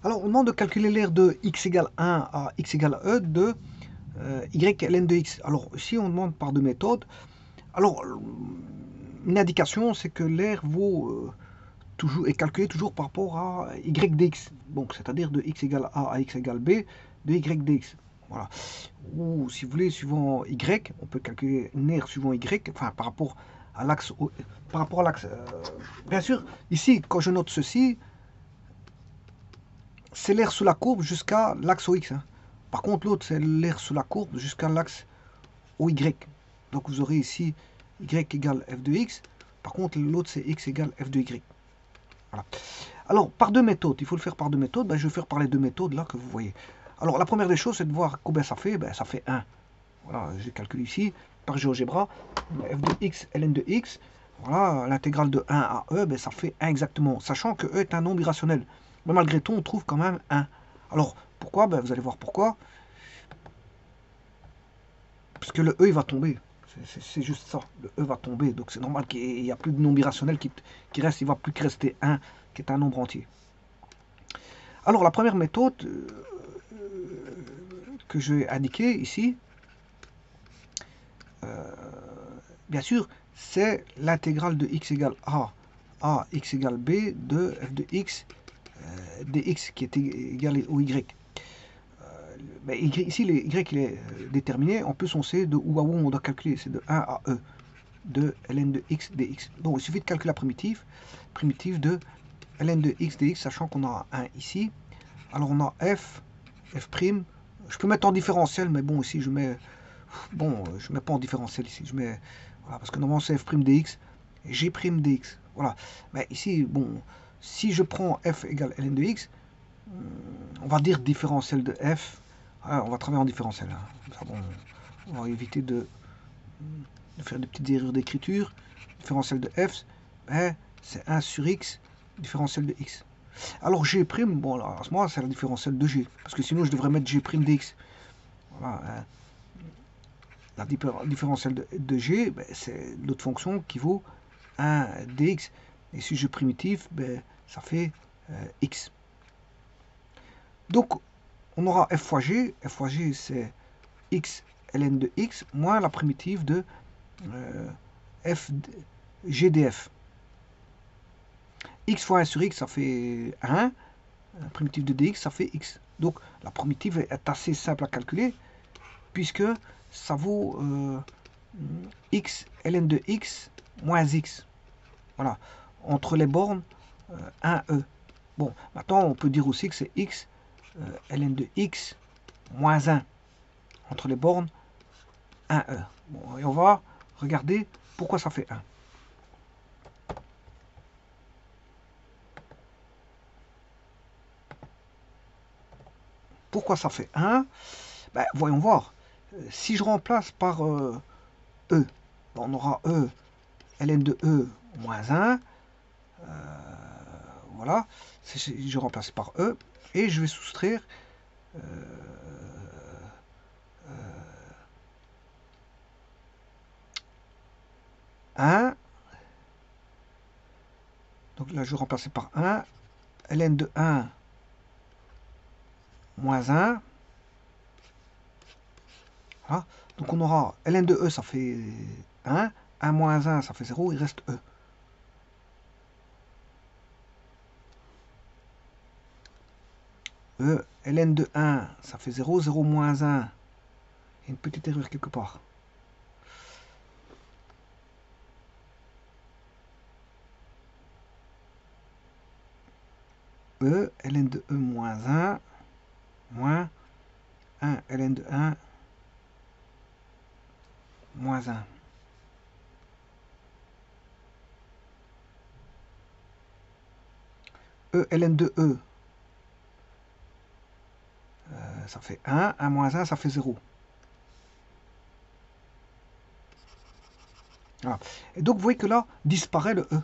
Alors, on demande de calculer l'aire de x égale 1 à x égale e de y ln de x. Alors, ici, on demande par deux méthodes. Alors, une indication, c'est que l'aire vaut toujours, est calculée toujours par rapport à y dx. Donc, c'est-à-dire de x égale a à x égale b de y dx. Voilà. Ou, si vous voulez, suivant y, on peut calculer une aire suivant y, enfin, par rapport à l'axe. Bien sûr, ici, quand je note ceci, c'est l'aire sous la courbe jusqu'à l'axe OX. Hein. Par contre, l'autre, c'est l'aire sous la courbe jusqu'à l'axe OY. Donc, vous aurez ici y égale f de x. Par contre, l'autre, c'est x égale f de y. Voilà. Alors, par deux méthodes, il faut le faire par deux méthodes. Ben, je vais faire par les deux méthodes là que vous voyez. Alors, la première des choses, c'est de voir combien ça fait. Ben, ça fait 1. Voilà, j'ai calculé ici par GeoGebra. F de x, ln de x. Voilà, l'intégrale de 1 à e, ben, ça fait 1 exactement. Sachant que e est un nombre irrationnel. Mais malgré tout, on trouve quand même 1. Alors, pourquoi? Ben, vous allez voir pourquoi. Parce que le e, il va tomber. C'est juste ça. Le e va tomber. Donc, c'est normal qu'il n'y a plus de nombre irrationnel qui reste. Il ne va plus que rester 1, qui est un nombre entier. Alors, la première méthode que je vais indiquer ici, bien sûr, c'est l'intégrale de x égale a à x égale b de f de x dx qui est égal au y. Mais ici, le y il est déterminé. En plus, on sait de où à où on doit calculer. C'est de 1 à e de ln de x dx. Donc, il suffit de calculer la primitive de ln de x dx, sachant qu'on a 1 ici. Alors, on a f prime. Je peux mettre en différentiel, mais bon, ici, je mets... Bon, je mets pas en différentiel ici. Je mets... Voilà, parce que normalement, c'est f prime dx et g prime dx. Voilà. Mais ici, bon, si je prends f égale ln de x, on va dire différentiel de f. On va travailler en différentiel. Hein. Ça, bon, on va éviter de faire des petites erreurs d'écriture. Différentiel de f, ben, c'est 1 sur x, différentiel de x. Alors g', bon, là, à ce moment-là, c'est la différentielle de g. Parce que sinon, je devrais mettre g' dx. Voilà. Hein. La différentielle de g, ben, c'est l'autre fonction qui vaut 1 dx. Et si je primitif, ben, ça fait x. Donc, on aura f fois g. F fois g, c'est x ln de x moins la primitive de f g df. X fois 1 sur x, ça fait 1. La primitive de dx, ça fait x. Donc, la primitive est assez simple à calculer, puisque ça vaut x ln de x moins x. Voilà. Entre les bornes, 1e. Bon, maintenant, on peut dire aussi que c'est x ln de x moins 1. Entre les bornes, 1e. Bon, et on va regarder pourquoi ça fait 1. Pourquoi ça fait 1? Ben, voyons voir. Si je remplace par E, on aura E, ln de E moins 1. Voilà. Je remplace par E. Et je vais soustraire 1. Donc là, je vais remplacer par 1. ln de 1 moins 1. Voilà. Donc on aura ln de E, ça fait 1. 1 moins 1, ça fait 0. Il reste E. E, ln de 1, ça fait 0. 0 moins 1. Il y a une petite erreur quelque part. E, ln de E moins 1, moins 1, ln de 1, moins 1. E, ln de E, ça fait 1. 1 moins 1, ça fait 0. Voilà. Et donc, vous voyez que là, disparaît le E.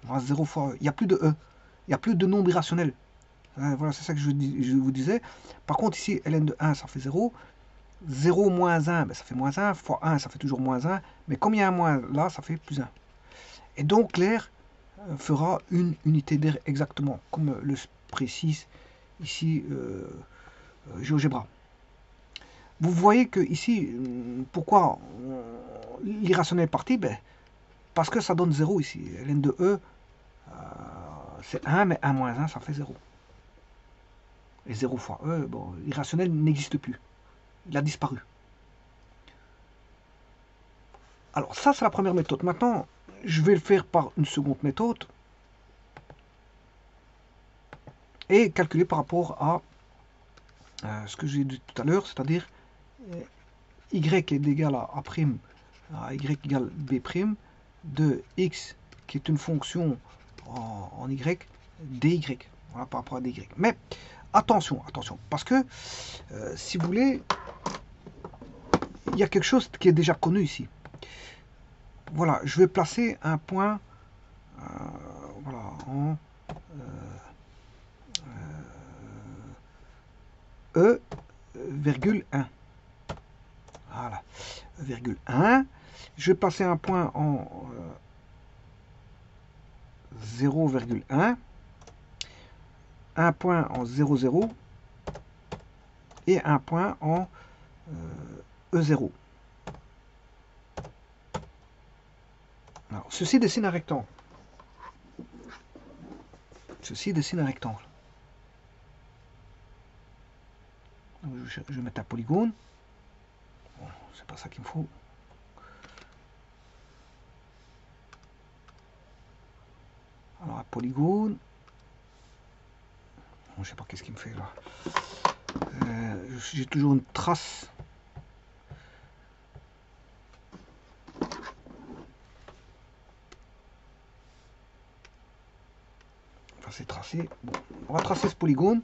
Voilà, 0 fois E. Il n'y a plus de E. Il n'y a plus de nombre irrationnel. Voilà, c'est ça que je vous disais. Par contre, ici, ln de 1, ça fait 0. 0 moins 1, ben, ça fait moins 1. Fois 1, ça fait toujours moins 1. Mais comme il y a un moins là, ça fait plus 1. Et donc, l'air fera une unité d'air exactement, comme le précise ici GeoGebra. Vous voyez que ici, pourquoi l'irrationnel est parti? Ben, parce que ça donne 0 ici. Ln de E, c'est 1, mais 1 moins 1, ça fait 0. Et 0 fois E, bon, l'irrationnel n'existe plus. Il a disparu. Alors ça, c'est la première méthode. Maintenant, je vais le faire par une seconde méthode et calculer par rapport à ce que j'ai dit tout à l'heure, c'est-à-dire y est égal à A', à y égale B' de x qui est une fonction en y, dy, voilà, par rapport à dy. Mais attention, attention, parce que si vous voulez, il y a quelque chose qui est déjà connu ici. Voilà, je vais placer un point voilà, en E, virgule 1. Voilà, virgule 1. Je vais passer un point en 0,1, un point en 0,0 et un point en E0. Alors, ceci dessine un rectangle. Ceci dessine un rectangle. Donc, je vais mettre un polygone. Bon, c'est pas ça qu'il me faut. Alors, un polygone. Bon, je sais pas qu'est-ce qu'il me fait là. J'ai toujours une trace. Enfin, c'est tracé. Bon, on va tracer ce polygone.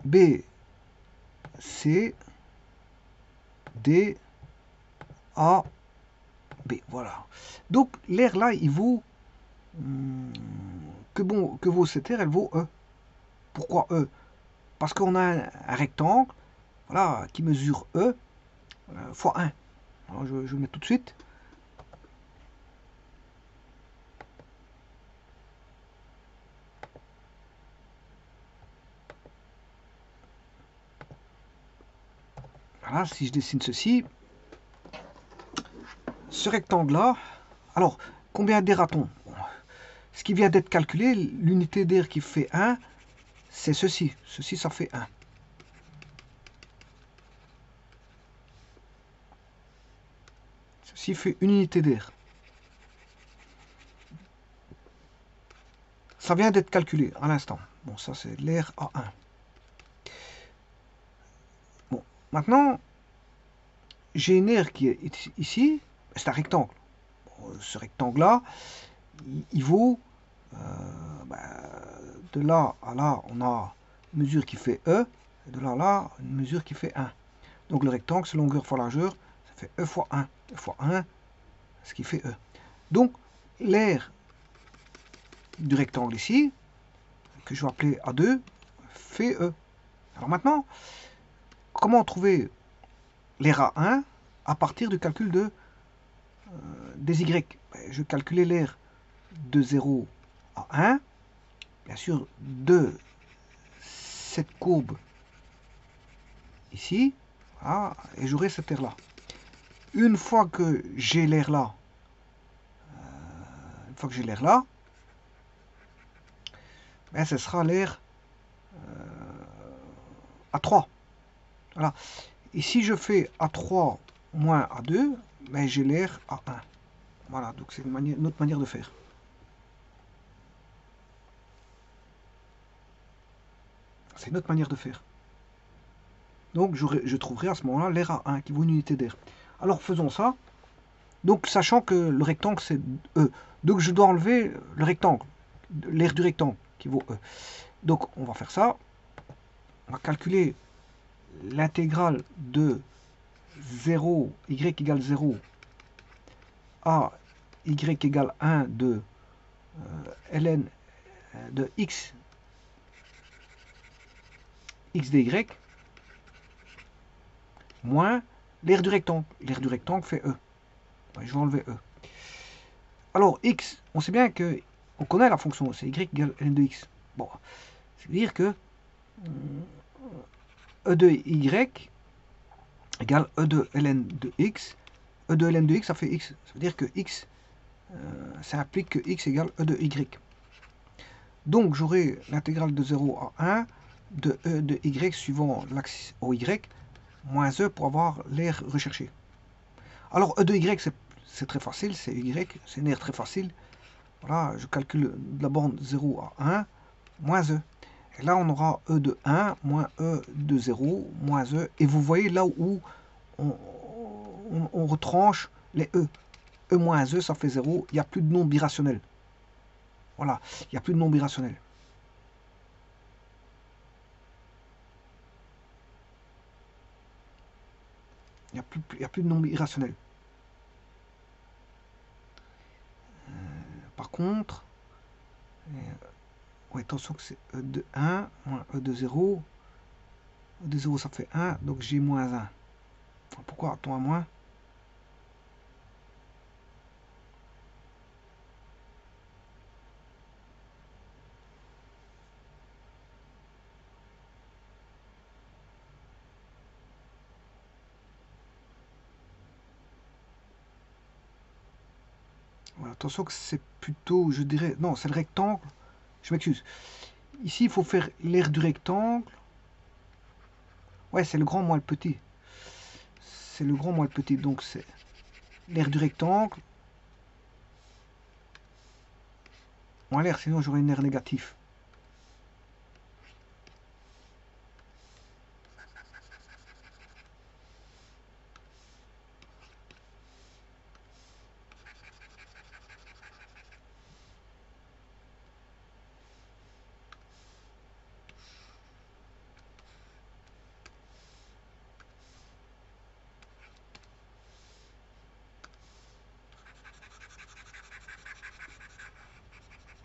B, C, D, A, B. Voilà. Donc, l'air là, il vaut... que vaut cette aire? Elle vaut E. Pourquoi E? Parce qu'on a un rectangle, voilà, qui mesure E fois 1. Alors, je le mets tout de suite. Voilà, si je dessine ceci, ce rectangle-là, alors, combien d'air a-t-on? Ce qui vient d'être calculé, l'unité d'air qui fait 1, c'est ceci. Ceci, ça fait 1. Ceci fait une unité d'air. Ça vient d'être calculé à l'instant. Bon, ça, c'est l'air A1. Bon, maintenant, j'ai une aire qui est ici. C'est un rectangle. Bon, ce rectangle-là, il vaut... de là à là, on a une mesure qui fait E. Et de là à là, une mesure qui fait 1. Donc le rectangle, c'est longueur fois largeur. Ça fait E fois 1. E fois 1, ce qui fait E. Donc, l'aire du rectangle ici, que je vais appeler A2, fait E. Alors maintenant, comment trouver l'aire A1 à partir du calcul des Y? Je vais calculer l'aire de 0 à 1, bien sûr, de cette courbe ici, voilà, et j'aurai cette aire là. Une fois que j'ai l'aire là, ben, ce sera l'aire A3. Voilà. Et si je fais A3 moins A2, ben, j'ai l'aire A1. Voilà, donc c'est une autre manière de faire. C'est une autre manière de faire. Donc je trouverai à ce moment-là l'aire A1 qui vaut une unité d'air. Alors faisons ça. Donc sachant que le rectangle c'est E. Donc je dois enlever le rectangle, l'aire du rectangle qui vaut E. Donc on va faire ça. On va calculer l'intégrale de 0, y égale 0, à y égale 1 de ln de x dy moins l'aire du rectangle. L'aire du rectangle fait E. Je vais enlever E. Alors x, on sait bien que On connaît la fonction, c'est y égale ln de x. Bon, c'est-à-dire que e de y égale e de ln de x. E de ln de x, ça fait x. Ça veut dire que x, ça implique que x égale e de y. Donc j'aurai l'intégrale de 0 à 1 de e de y suivant l'axe OY, moins e pour avoir l'aire recherché. Alors e de y, c'est très facile, c'est y, c'est une aire très facile. Voilà, je calcule de la borne 0 à 1, moins e. Et là, on aura e de 1, moins e de 0, moins e. Et vous voyez là où on retranche les e. E moins e, ça fait 0. Il n'y a plus de nombre irrationnel. Voilà, il n'y a plus de nombre irrationnel. Il n'y a plus de nombre irrationnel. Par contre, ouais, attention que c'est e de 1 moins e de 0. E de 0, ça fait 1, donc j'ai moins 1. Pourquoi a-t-on un moins? Voilà, attention que c'est plutôt, je dirais, non, c'est le rectangle. Je m'excuse. Ici, il faut faire l'aire du rectangle. Ouais, c'est le grand moins le petit. C'est le grand moins le petit, donc c'est l'aire du rectangle. Moins l'aire, sinon j'aurais une aire négative.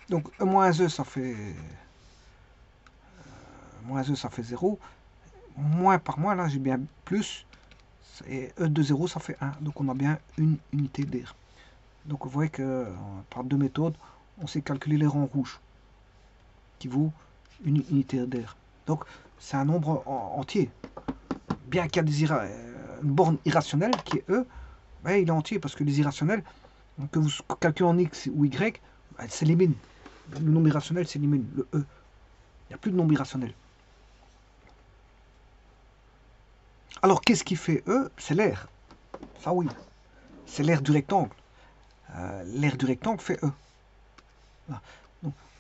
Donc e moins e, ça fait moins e, ça fait 0. Moins par moins, là j'ai bien plus. Et e de 0, ça fait 1. Donc on a bien une unité d'air. Donc vous voyez que par deux méthodes, on sait calculer l'air en rouge, qui vaut une unité d'air. Donc c'est un nombre entier. Bien qu'il y a une borne irrationnelle qui est e, ben, il est entier parce que les irrationnels, que vous calculez en x ou y, ben, s'éliminent. Le nombre irrationnel s'élimine, le e. Il n'y a plus de nombre irrationnel. Alors qu'est-ce qui fait e? C'est l'aire. Ça oui. C'est l'aire du rectangle. L'aire du rectangle fait e.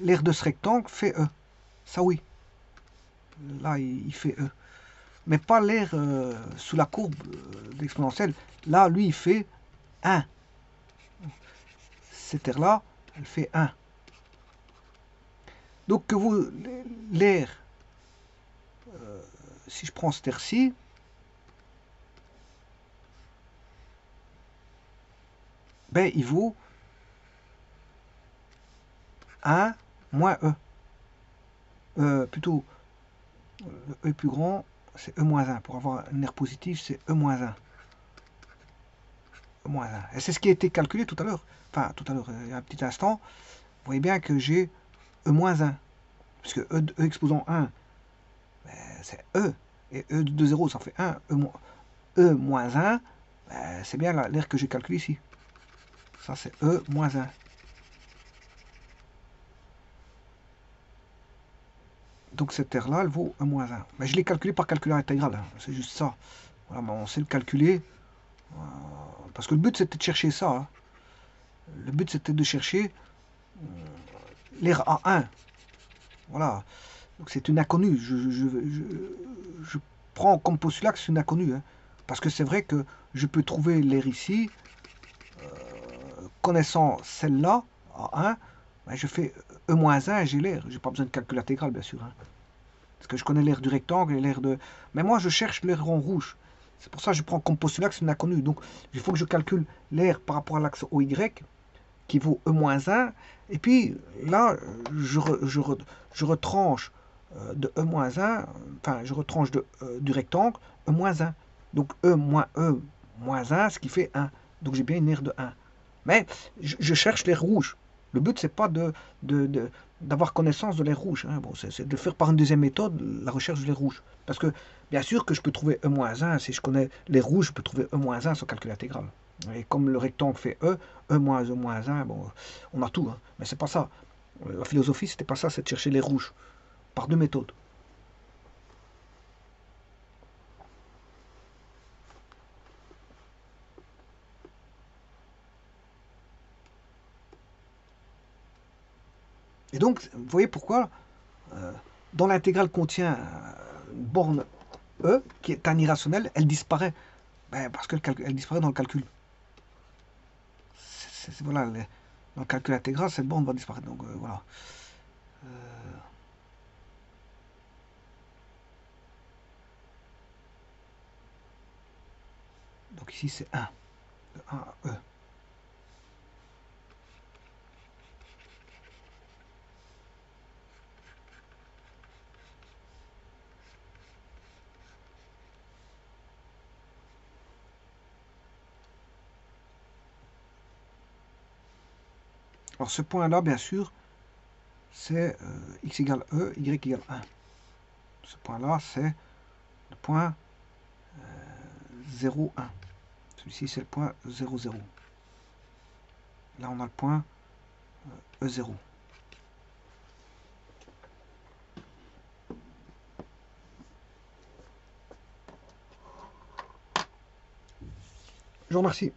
L'aire de ce rectangle fait e. Ça oui. Là, il fait e. Mais pas l'aire sous la courbe exponentielle. Là, lui, il fait 1. Cette aire-là, elle fait 1. Donc, que vous, l'aire, si je prends cette aire-ci, ben, il vaut 1 moins e. Plutôt, le e plus grand, c'est e moins 1. Pour avoir un aire positif, c'est e moins 1. E moins 1. Et c'est ce qui a été calculé tout à l'heure. Enfin, tout à l'heure, il y a un petit instant. Vous voyez bien que j'ai e moins 1. Puisque e exposant 1, ben, c'est e. Et e de 0, ça fait 1. E moins 1, ben, c'est bien l'aire que j'ai calculé ici. Ça, c'est e moins 1. Donc cette aire-là, elle vaut e moins 1. Mais je l'ai calculé par calculateur intégral. Hein. C'est juste ça. Voilà, mais on sait le calculer. Parce que le but, c'était de chercher ça. Hein. Le but, c'était de chercher l'aire A1. Voilà. Donc c'est une inconnue. Je prends comme postulat que c'est une inconnue. Hein. Parce que c'est vrai que je peux trouver l'aire ici. Connaissant celle-là, A1, ben je fais E-1 et j'ai l'aire. J'ai pas besoin de calcul intégral, bien sûr. Hein. Parce que je connais l'aire du rectangle et l'aire de... Mais moi, je cherche l'aire en rouge. C'est pour ça que je prends comme postulat que c'est une inconnue. Donc, il faut que je calcule l'aire par rapport à l'axe OY, qui vaut E-1. Et puis, là, je retranche de E-1, enfin, je retranche du rectangle E-1. Donc, E moins E moins 1, ce qui fait 1. Donc, j'ai bien une aire de 1. Mais je cherche l'aire rouge. Le but, c'est pas d'avoir connaissance de l'air rouge. Hein. Bon, c'est de faire par une deuxième méthode la recherche de l'air rouge. Parce que, bien sûr que je peux trouver E-1, si je connais l'air rouge, je peux trouver E-1 sans calcul intégral. Et comme le rectangle fait E moins E-1, bon, on a tout. Hein. Mais c'est pas ça. La philosophie, c'était pas ça, c'est de chercher les rouges. Par deux méthodes. Et donc, vous voyez pourquoi, dans l'intégrale contient une borne E, qui est un irrationnel, elle disparaît. Ben, parce qu'elle disparaît dans le calcul. Voilà, dans le calcul intégral, cette borne va disparaître. Donc voilà. Donc ici, c'est 1. De 1 à E. Alors ce point-là, bien sûr, c'est x égale E, y égale 1. Ce point-là, c'est le point 0, 1. Celui-ci, c'est le point 0, 0. Là, on a le point E0. Je vous remercie.